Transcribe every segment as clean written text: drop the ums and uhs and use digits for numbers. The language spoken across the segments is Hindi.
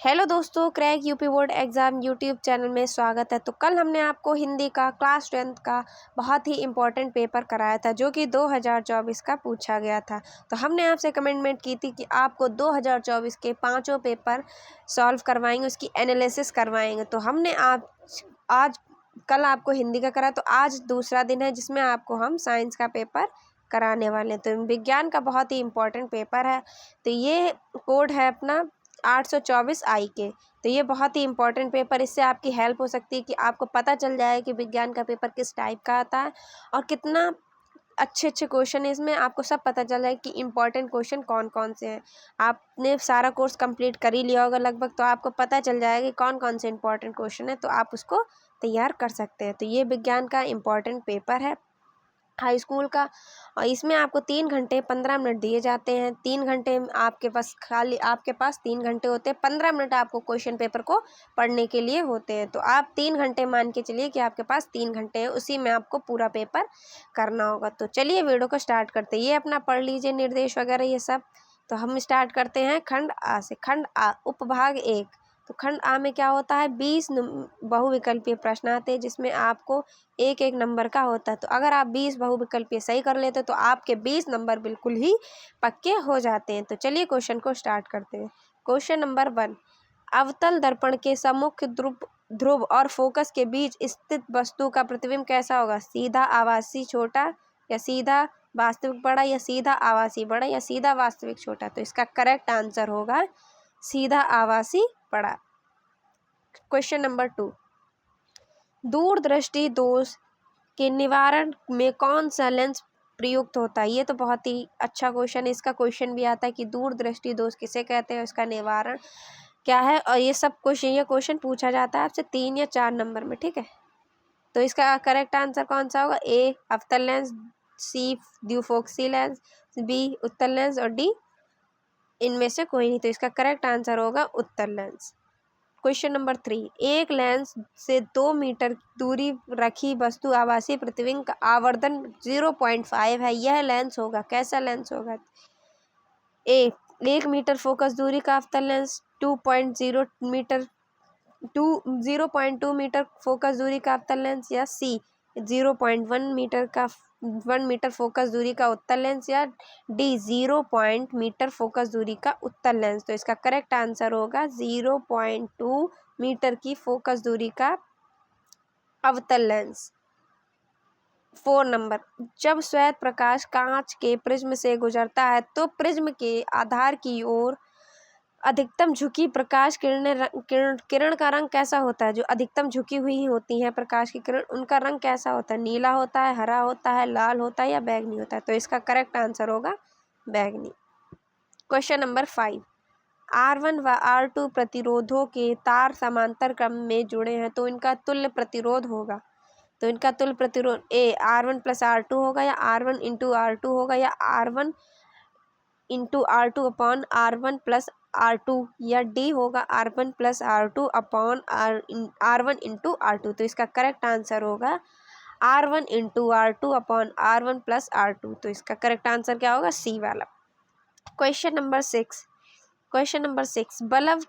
हेलो दोस्तों, crack UP board exam YouTube channel में स्वागत है। तो कल हमने आपको हिंदी का क्लास 10th का बहुत ही इम्पोर्टेंट पेपर कराया था जो कि 2024 का पूछा गया था। तो हमने आपसे कमिटमेंट की थी कि आपको 2024 के पाँचों पेपर सॉल्व करवाएंगे, उसकी एनालिसिस करवाएंगे। तो हमने आज कल आपको हिंदी का करा, तो आज दूसरा दिन है जिसमें आपको हम साइंस का पेपर कराने वाले हैं। तो विज्ञान का बहुत ही इम्पोर्टेंट पेपर है। तो ये कोड है अपना 824 आई के। तो ये बहुत ही इंपॉर्टेंट पेपर, इससे आपकी हेल्प हो सकती है कि आपको पता चल जाए कि विज्ञान का पेपर किस टाइप का आता है और कितना अच्छे अच्छे क्वेश्चन है इसमें। आपको सब पता चल जाए कि इंपॉर्टेंट क्वेश्चन कौन कौन से हैं। आपने सारा कोर्स कंप्लीट कर ही लिया होगा लगभग, तो आपको पता चल जाएगा कि कौन कौन से इंपॉर्टेंट क्वेश्चन है, तो आप उसको तैयार कर सकते हैं। तो ये विज्ञान का इम्पॉर्टेंट पेपर है हाई स्कूल का, और इसमें आपको 3 घंटे 15 मिनट दिए जाते हैं। 3 घंटे आपके पास 3 घंटे होते हैं। 15 मिनट आपको क्वेश्चन पेपर को पढ़ने के लिए होते हैं। तो आप 3 घंटे मान के चलिए कि आपके पास 3 घंटे हैं, उसी में आपको पूरा पेपर करना होगा। तो चलिए वीडियो को स्टार्ट करते हैं। ये अपना पढ़ लीजिए निर्देश वगैरह ये सब। तो हम स्टार्ट करते हैं खंड आ से। खंड आ उपभाग 1। तो खंड आ में क्या होता है, 20 बहुविकल्पीय प्रश्न आते हैं जिसमें आपको एक एक नंबर का होता है। तो अगर आप 20 बहुविकल्पीय सही कर लेते हैं तो आपके 20 नंबर बिल्कुल ही पक्के हो जाते हैं। तो चलिए क्वेश्चन को स्टार्ट करते हैं। क्वेश्चन नंबर 1, अवतल दर्पण के सम्मुख ध्रुव और फोकस के बीच स्थित वस्तु का प्रतिबिंब कैसा होगा? सीधा आभासी छोटा, या सीधा वास्तविक बड़ा, या सीधा आभासी बड़ा, या सीधा वास्तविक छोटा? तो इसका करेक्ट आंसर होगा सीधा आभासी बड़ा। क्वेश्चन नंबर 2, दूरदृष्टि दोष के निवारण में कौन सा लेंस प्रयुक्त होता है? ये तो बहुत ही अच्छा क्वेश्चन है। इसका क्वेश्चन भी आता है कि दूरदृष्टि दोष किसे कहते हैं, इसका निवारण क्या है, और ये क्वेश्चन पूछा जाता है आपसे 3 या 4 नंबर में, ठीक है। तो इसका करेक्ट आंसर कौन सा होगा? ए अवतल लेंस, सी द्विफोक्सी लेंस, बी उत्तल लेंस, और डी इनमें से कोई नहीं। तो इसका करेक्ट आंसर होगा उत्तल लेंस। क्वेश्चन नंबर 3, एक लेंस से 2 मीटर दूरी रखी वस्तु आभासी प्रतिबिंब का आवर्धन 0.5 है। यह लेंस होगा, कैसा लेंस होगा? ए 1 मीटर फोकस दूरी का अवतल लेंस, 0.2 मीटर फोकस दूरी का अवतल लेंस, या सी 0.1 मीटर फोकस दूरी का उत्तल लेंस, या डी 0 मीटर फोकस दूरी का उत्तल लेंस। तो इसका करेक्ट आंसर होगा 0.2 मीटर की फोकस दूरी का अवतल लेंस। 4 नंबर, जब श्वेत प्रकाश कांच के प्रिज्म से गुजरता है तो प्रिज्म के आधार की ओर अधिकतम झुकी प्रकाश किरण का रंग कैसा होता है? जो अधिकतम झुकी हुई होती हैं प्रकाश की किरण, उनका रंग कैसा होता है? नीला होता है, हरा होता है, लाल होता है, या बैंगनी होता है? तो इसका करेक्ट आंसर होगा बैंगनी। क्वेश्चन नंबर 5, R1 व R2 प्रतिरोधों के तार समांतर क्रम में जुड़े हैं तो इनका तुल्य प्रतिरोध होगा। तो इनका तुल्य प्रतिरोध ए R1 + R2 होगा, या R1 × R2 होगा, या R1 × R2 upon R1 + R2, या डी होगा R1 + R2 upon R1 × R2। तो इसका करेक्ट आंसर होगा R1 × R2 upon R1 + R2। तो इसका करेक्ट आंसर क्या होगा? सी वाला। क्वेश्चन नंबर 6,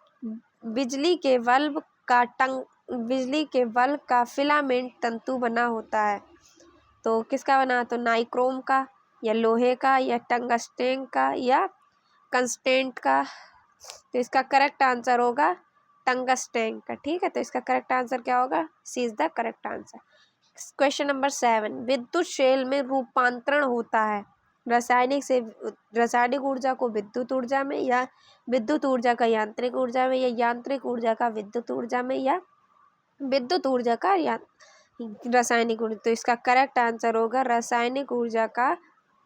बिजली के बल्ब का फिलामेंट तंतु बना होता है। तो किसका बना? तो नाइक्रोम का, या लोहे का, या टंगस्टेन का, या कंस्टेंट का? तो इसका करेक्ट आंसर होगा टंगस्टेन का, ठीक है। तो इसका करेक्ट आंसर क्या होगा? C is the correct answer. Question number 7, विद्युत शेल में रूपांतरण होता है रासायनिक ऊर्जा को विद्युत ऊर्जा में, या विद्युत ऊर्जा का यांत्रिक ऊर्जा में, या यांत्रिक ऊर्जा का विद्युत ऊर्जा में, या विद्युत ऊर्जा का रासायनिक ऊर्जा? तो इसका करेक्ट आंसर होगा रासायनिक ऊर्जा का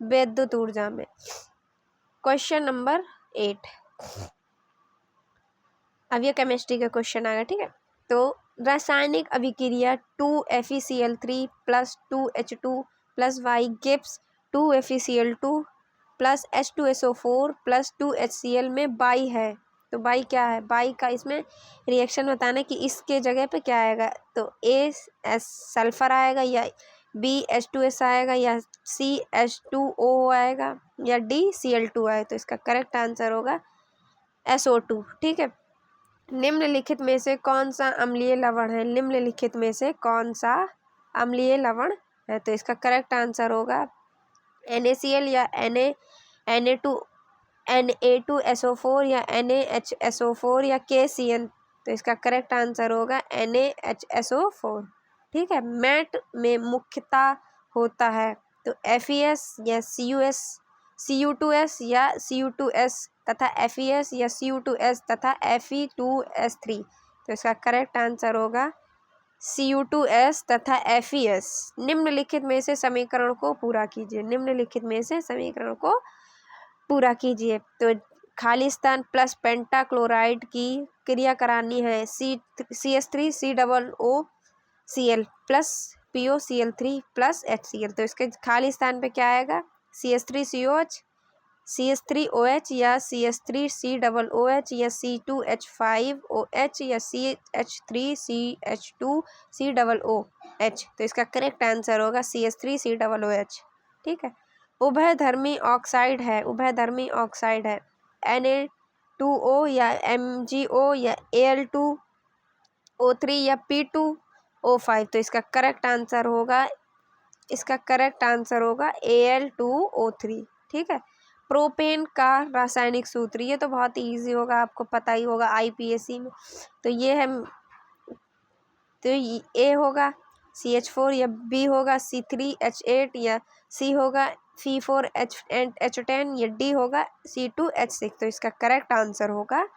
विद्युत ऊर्जा में। क्वेश्चन नंबर 8, अब ये केमिस्ट्री का क्वेश्चन आएगा, ठीक है। तो रासायनिक अभिक्रिया 2FeCl3 + 2H2 + Y gives 2FeCl2 + H2SO4 + 2HCl में बाई है। तो बाई क्या है? बाई का इसमें रिएक्शन बताना कि इसके जगह पे क्या आएगा। तो ए सल्फर आएगा, या बी H2S आएगा, या सी H2O आएगा, या डी Cl2 आएगा। तो इसका करेक्ट आंसर होगा SO2, ठीक है। निम्नलिखित में से कौन सा अम्लीय लवण है? निम्नलिखित में से कौन सा अम्लीय लवण है? तो इसका करेक्ट आंसर होगा NaCl या Na2SO4 या NaHSO4 या KCl। तो इसका करेक्ट आंसर होगा NaHSO4। ठीक है। मैट में मुख्यतः होता है तो FeS या Cu2S या Cu2S तथा FeS या Cu2S तथा Fe2S3। तो इसका करेक्ट आंसर होगा Cu2S तथा FeS। निम्नलिखित में से समीकरण को पूरा कीजिए। निम्नलिखित में से समीकरण को पूरा कीजिए। तो खाली स्थान प्लस पेंटाक्लोराइड की क्रिया करानी है CH3 COOCl plus POCl3 plus HCl। तो इसके खाली स्थान पे क्या आएगा? CH3COH CH3OH या CH3COOH या C2H5OH या CH3CH2COOH। तो इसका करेक्ट आंसर होगा CH3COOH। ठीक है। उभयधर्मी ऑक्साइड है Na2O या MgO या Al2O3 या P2O5। तो इसका करेक्ट आंसर होगा Al2O3। ठीक है। प्रोपेन का रासायनिक सूत्र, ये तो बहुत इजी होगा, आपको पता ही होगा IPSC में। तो ये है, तो A होगा CH4 या B होगा C3H8 या C होगा C4H10 या D होगा C2H6। तो इसका करेक्ट आंसर होगा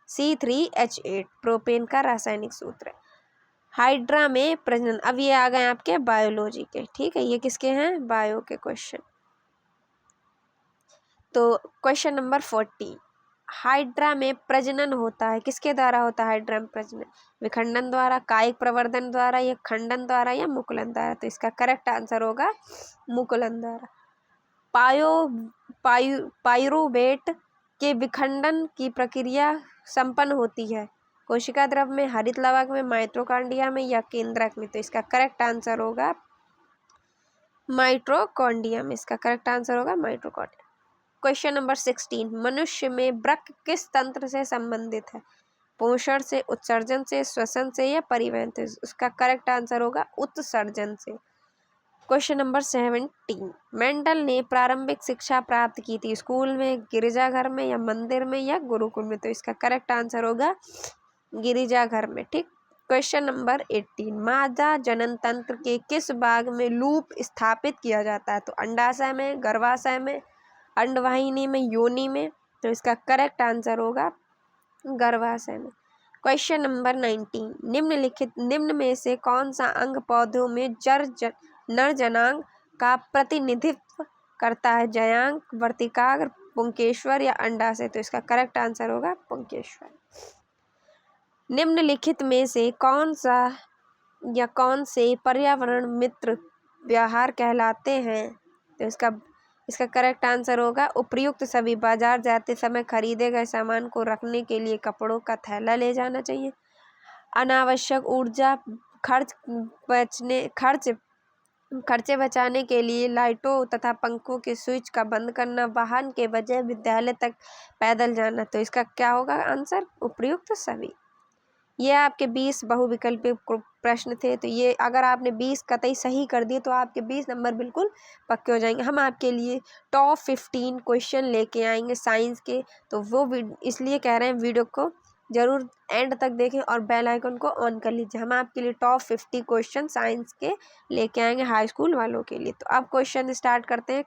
C3H8 प्रोपेन का रासायनिक सूत्र है। हाइड्रा में प्रजनन, अब ये आ गए आपके बायोलॉजी के। ठीक है, ये किसके हैं? बायो के क्वेश्चन। तो क्वेश्चन नंबर 40, हाइड्रा में प्रजनन होता है, किसके द्वारा होता है हाइड्रा में प्रजनन? विखंडन द्वारा, कायिक प्रवर्धन द्वारा या खंडन द्वारा या मुकुलन द्वारा? तो इसका करेक्ट आंसर होगा मुकुलन द्वारा। पाइरूवेट के विखंडन की प्रक्रिया संपन्न होती है कोशिका द्रव में, हरित लवक में, माइटोकॉन्ड्रिया में या केंद्रक में? तो इसका करेक्ट आंसर होगा माइटोकॉन्ड्रिया में। इसका करेक्ट आंसर होगा माइटोकॉन्ड्रिया। क्वेश्चन नंबर 16, मनुष्य में वृक्क किस तंत्र से संबंधित है? पोषण से, उत्सर्जन से, श्वसन से या परिवहन से? उसका करेक्ट आंसर होगा उत्सर्जन से। क्वेश्चन नंबर 17, मेंडल ने प्रारंभिक शिक्षा प्राप्त की थी स्कूल में, गिरजाघर में या मंदिर में या गुरुकुल में? तो इसका करेक्ट आंसर होगा गिरजाघर में। ठीक। क्वेश्चन नंबर 18, मादा जनन तंत्र के किस भाग में लूप स्थापित किया जाता है? तो अंडाशय में, गर्भाशय में, अंडवाहिनी में, योनि में? तो इसका करेक्ट आंसर होगा गर्भाशय में। क्वेश्चन नंबर 19, निम्न में से कौन सा अंग पौधों में नर जनांग का प्रतिनिधित्व करता है? जयांग, वर्तिकाग्र, पुंकेश्वर या अंडाशय? तो इसका करेक्ट आंसर होगा पुंकेश्वर। निम्नलिखित में से कौन से पर्यावरण मित्र व्यवहार कहलाते हैं? तो इसका करेक्ट आंसर होगा उपर्युक्त सभी। बाजार जाते समय खरीदे गए सामान को रखने के लिए कपड़ों का थैला ले जाना चाहिए। अनावश्यक ऊर्जा खर्चे बचाने के लिए लाइटों तथा पंखों के स्विच का बंद करना, वाहन के बजाय विद्यालय तक पैदल जाना। तो इसका क्या होगा आंसर? उपर्युक्त सभी। ये आपके 20 बहुविकल्पी प्रश्न थे। तो ये अगर आपने 20 कतई सही कर दिए तो आपके 20 नंबर बिल्कुल पक्के हो जाएंगे। हम आपके लिए टॉप 15 क्वेश्चन लेके आएंगे साइंस के। तो वो इसलिए कह रहे हैं वीडियो को जरूर एंड तक देखें और बेल आइकन को ऑन कर लीजिए। हम आपके लिए टॉप 50 क्वेश्चन साइंस के लेके आएंगे हाई स्कूल वालों के लिए। तो अब क्वेश्चन स्टार्ट करते हैं।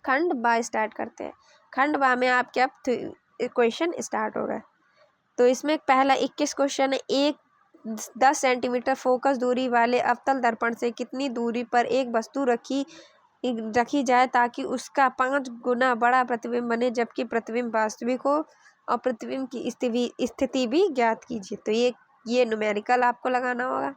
खंड बा स्टार्ट करते हैं। खंड बा में आपके अब क्वेश्चन स्टार्ट हो गए। तो इसमें पहला 21 क्वेश्चन है। 10 सेंटीमीटर फोकस दूरी वाले अवतल दर्पण से कितनी दूरी पर एक वस्तु रखी जाए ताकि उसका 5 गुना बड़ा प्रतिबिंब बने, जबकि प्रतिबिंब वास्तविक हो, और प्रतिबिंब की स्थिति भी ज्ञात कीजिए। तो ये न्यूमेरिकल आपको लगाना होगा।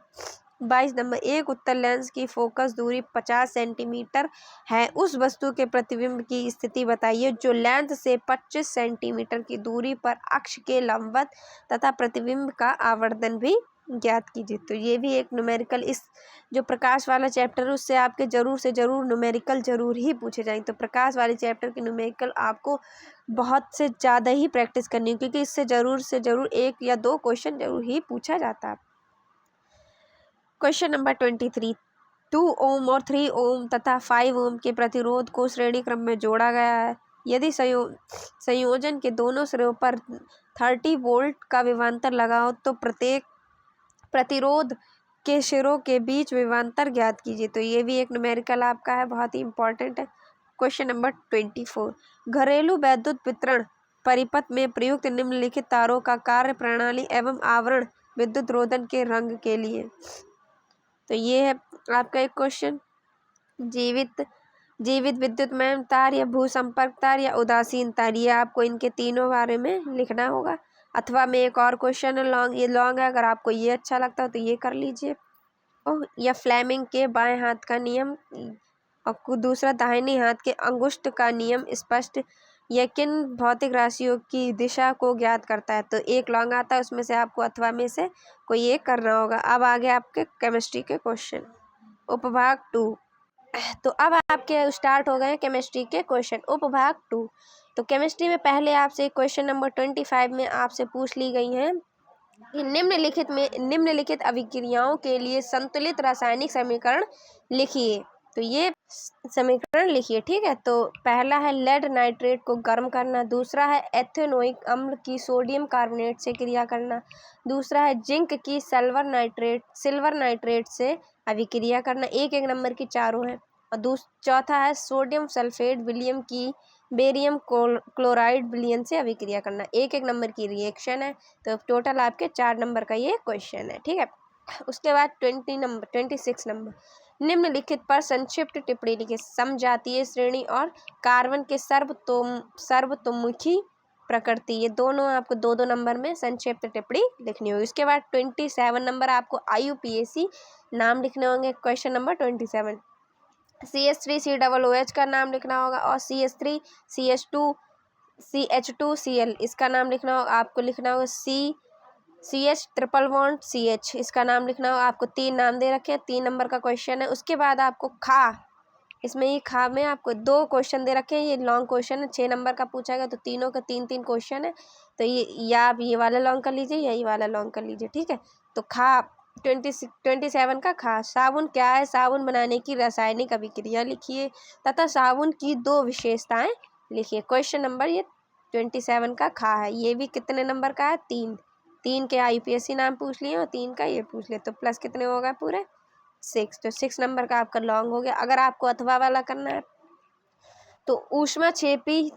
22 नंबर, एक उत्तल लेंस की फोकस दूरी 50 सेंटीमीटर है, उस वस्तु के प्रतिबिंब की स्थिति बताइए जो लेंस से 25 सेंटीमीटर की दूरी पर अक्ष के लंबवत तथा प्रतिबिंब का आवर्धन भी ज्ञात कीजिए। तो ये भी एक न्यूमेरिकल, इस जो प्रकाश वाला चैप्टर है उससे आपके ज़रूर से ज़रूर न्यूमेरिकल ज़रूर ही पूछे जाएंगे। तो प्रकाश वाले चैप्टर के न्यूमेरिकल आपको बहुत से ज़्यादा ही प्रैक्टिस करनी है, क्योंकि इससे ज़रूर से ज़रूर 1 या 2 क्वेश्चन ज़रूर ही पूछा जाता है। क्वेश्चन नंबर 23, 2 ओम और 3 ओम तथा 5 ओम के प्रतिरोध को श्रेणी क्रम में जोड़ा गया है। यदि संयोजन के दोनों सिरों पर 30 वोल्ट का विभवांतर लगाओ तो प्रत्येक प्रतिरोध के सिरों के बीच विभवांतर ज्ञात कीजिए। तो ये भी एक न्यूमेरिकल आपका है, बहुत ही इंपॉर्टेंट है। क्वेश्चन नंबर 24, घरेलू विद्युत वितरण परिपथ में प्रयुक्त निम्नलिखित तारों का कार्य प्रणाली एवं आवरण विद्युत रोधन के रंग के लिए। तो ये है आपका एक क्वेश्चन। जीवित विद्युतमय तार या भूसंपर्क तार या उदासीन तार, ये आपको इनके तीनों बारे में लिखना होगा। अथवा में एक और क्वेश्चन है लॉन्ग, ये लॉन्ग है, अगर आपको ये अच्छा लगता हो तो ये कर लीजिए। या फ्लेमिंग के बाएं हाथ का नियम और दूसरा दाहिने हाथ के अंगुष्ठ का नियम स्पष्ट या किन भौतिक राशियों की दिशा को ज्ञात करता है। तो एक लॉन्ग आता है, उसमें से आपको अथवा में से कोई एक करना होगा। अब आगे आपके केमिस्ट्री के क्वेश्चन, उपभाग 2। तो अब आपके स्टार्ट हो गए केमिस्ट्री के क्वेश्चन, उपभाग 2। तो केमिस्ट्री में पहले आपसे क्वेश्चन नंबर 25 में आपसे पूछ ली गई हैं कि निम्नलिखित अभिक्रियाओं के लिए संतुलित रासायनिक समीकरण लिखिए। तो ये समीकरण लिखिए, ठीक है। तो पहला है लेड नाइट्रेट को गर्म करना, दूसरा है एथेनोइक अम्ल की सोडियम कार्बोनेट से क्रिया करना, दूसरा है जिंक की सिल्वर नाइट्रेट से अभिक्रिया करना। एक एक नंबर की चारों हैं। और चौथा है सोडियम सल्फेट बेरियम क्लोराइड विलयन से अभिक्रिया करना। एक एक नंबर की रिएक्शन है। तो टोटल आपके 4 नंबर का ये क्वेश्चन है, ठीक है। उसके बाद 26 नंबर, निम्नलिखित पर संक्षिप्त टिप्पणी लिखिए। समजातीय श्रेणी और कार्बन के सर्वतोमुखी प्रकृति, ये दोनों आपको 2-2 नंबर में संक्षिप्त टिप्पणी लिखनी होगी। उसके बाद 27 नंबर आपको IUPAC नाम लिखने होंगे। क्वेश्चन नंबर 27, CH3COOH का नाम लिखना होगा और CH3CH2CL इसका नाम लिखना होगा। आपको लिखना होगा CH ट्रिपल बॉन्ड CH, इसका नाम लिखना होगा। आपको 3 नाम दे रखे हैं, 3 नंबर का क्वेश्चन है। उसके बाद आपको इसमें ये खा में आपको 2 क्वेश्चन दे रखे हैं, ये लॉन्ग क्वेश्चन है, 6 नंबर का पूछा गया। तो तीनों का 3-3 क्वेश्चन है। तो ये या आप ये वाला लॉन्ग कर लीजिए या ये वाला लॉन्ग कर लीजिए, ठीक है। तो 27 का साबुन क्या है? साबुन बनाने की रासायनिक अभिक्रिया लिखिए तथा साबुन की 2 विशेषताएं लिखिए। क्वेश्चन नंबर ये 27 का है। ये भी कितने नंबर का है? 3 के IUPAC नाम पूछ लिए और 3 का ये पूछ लिए, तो प्लस कितने होगा पूरे 6। तो 6 नंबर का आपका लॉन्ग हो गया। अगर आपको अथवा वाला करना है तो ऊष्माक्षेपी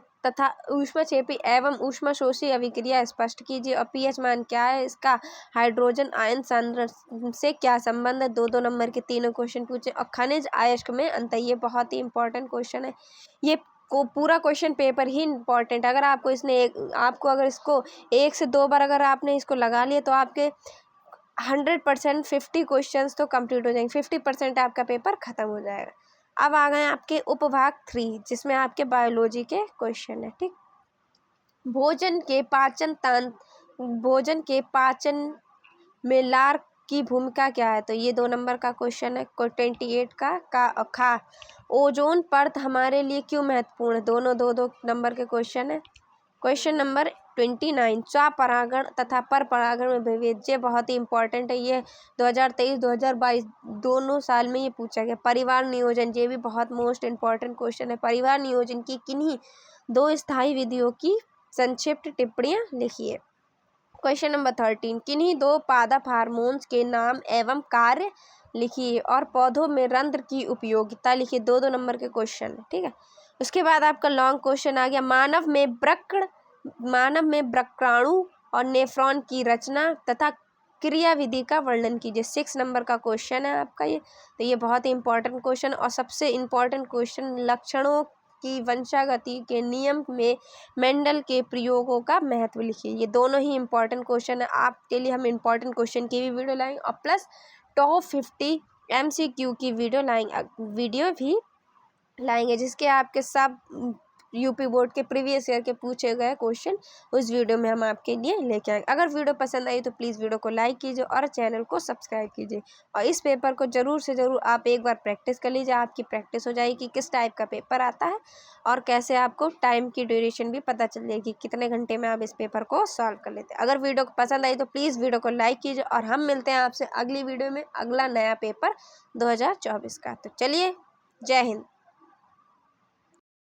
एवं ऊष्माशोषी अभिक्रिया स्पष्ट कीजिए और pH मान क्या है इसका, हाइड्रोजन आयन सांद्रण से क्या संबंध है। 2-2 नंबर के तीनों क्वेश्चन पूछे। और खनिज अयस्क में अंतर, ये बहुत ही इंपॉर्टेंट क्वेश्चन है। ये को पूरा क्वेश्चन पेपर ही इंपॉर्टेंट। अगर आपको अगर इसको 1 से 2 बार अगर आपने इसको लगा लिया तो आपके 100% 50 क्वेश्चंस तो कंप्लीट हो जाएंगे, 50% आपका पेपर खत्म हो जाएगा। अब आ गए आपके उपभाग 3, जिसमें आपके बायोलॉजी के क्वेश्चन है, ठीक। भोजन के पाचन में लार की भूमिका क्या है? तो ये 2 नंबर का क्वेश्चन है। 28 का ओजोन परत हमारे लिए क्यों महत्वपूर्ण है? दोनों 2-2 नंबर के क्वेश्चन है। क्वेश्चन नंबर 29, स्वपरागण तथा पर परागण में विभेद, ये बहुत ही इंपॉर्टेंट है। ये 2023-2022 दोनों साल में ये पूछा गया। परिवार नियोजन, ये भी बहुत मोस्ट इंपॉर्टेंट क्वेश्चन है। परिवार नियोजन की किन्हीं 2 स्थायी विधियों की संक्षिप्त टिप्पणियां लिखिए। क्वेश्चन नंबर 13, किन्हीं 2 पादप हार्मोन्स के नाम एवं कार्य लिखिए और पौधों में रंध्र की उपयोगिता लिखिए। 2-2 नंबर के क्वेश्चन है, ठीक है। उसके बाद आपका लॉन्ग क्वेश्चन आ गया, मानव में वृक्काणु और नेफ्रॉन की रचना तथा क्रियाविधि का वर्णन कीजिए। 6 नंबर का क्वेश्चन है आपका ये। तो ये बहुत ही इंपॉर्टेंट क्वेश्चन और सबसे इंपॉर्टेंट क्वेश्चन, लक्षणों की वंशागति के नियम में मेंडल के प्रयोगों का महत्व लिखिए। ये दोनों ही इंपॉर्टेंट क्वेश्चन है। आपके लिए हम इंपॉर्टेंट क्वेश्चन की भी वीडियो लाएंगे और प्लस टॉप 50 MCQ की वीडियो भी लाएंगे, जिसके आपके सब यूपी बोर्ड के प्रीवियस ईयर के पूछे गए क्वेश्चन उस वीडियो में हम आपके लिए लेके आएंगे। अगर वीडियो पसंद आई तो प्लीज़ वीडियो को लाइक कीजिए और चैनल को सब्सक्राइब कीजिए और इस पेपर को ज़रूर से ज़रूर आप एक बार प्रैक्टिस कर लीजिए। आपकी प्रैक्टिस हो जाएगी कि किस टाइप का पेपर आता है और कैसे आपको टाइम की ड्यूरेशन भी पता चल जाएगी, कितने घंटे में आप इस पेपर को सॉल्व कर लेते हैं। अगर वीडियो को पसंद आई तो प्लीज़ वीडियो को लाइक कीजिए और हम मिलते हैं आपसे अगली वीडियो में अगला नया पेपर 2024 का। तो चलिए, जय हिंद।